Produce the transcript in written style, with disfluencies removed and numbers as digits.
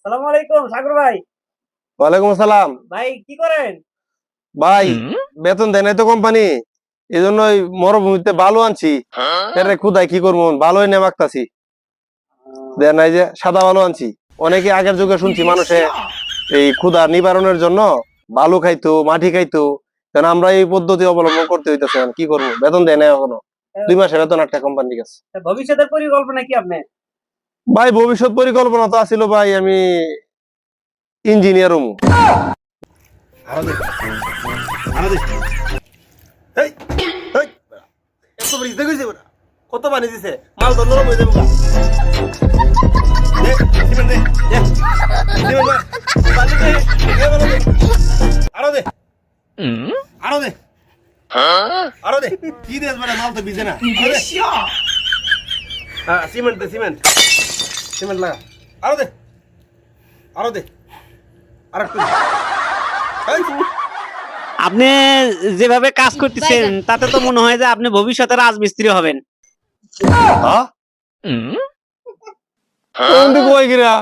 সালাম আলাইকুম সাগর ভাই। ওয়ালাইকুম আসসালাম। ভাই কি করেন? ভাই বেতন দেয় নাই তো কোম্পানি, এই জন্য মরুভূমিতে বালু আনছি। এরে খুদাই কি করবো, বালুই নে মাগতাছি। দেয় নাই যে সাদা বালু আনছি। অনেকে আগের যুগে শুনছি মানুষে এই ক্ষুধা নিবারণের জন্য বালু খাইতো, মাটি খাইতো। কারণ আমরা এই পদ্ধতি অবলম্বন করতে হইতেছে। কি করবো, বেতন দেয় নাই এখনো। 2 মাসের বেতন একটা কোম্পানির কাছে। ভবিষ্যতের পরিকল্পনা কি আপনার? ভাই ভবিষ্যৎ পরিকল্পনা তো আছিল ভাই, আমি ইঞ্জিনিয়ার হমু। আরো দে আরো দে এই এই এত বড় ইজে কইছে বড় কত পানি দিছে মাল তো নরম হয়ে যাবে গা দে সিমেন্ট দে দে সিমেন্ট মার পানি দে এ বলো দে আরো দে আরো দে আরো দে কি দেস বড় মাল তো ভিজে না আরো দে হ্যাঁ সিমেন্ট দে সিমেন্ট সিমেন্ট লাগা আরো দে আরেকটু আপনি যেভাবে কাজ করতেছেন তাতে তো মনে হয় যে আপনি ভবিষ্যতে রাজমিস্ত্রি হবেন। হ্যাঁ? কোন দিকে কই গিরা?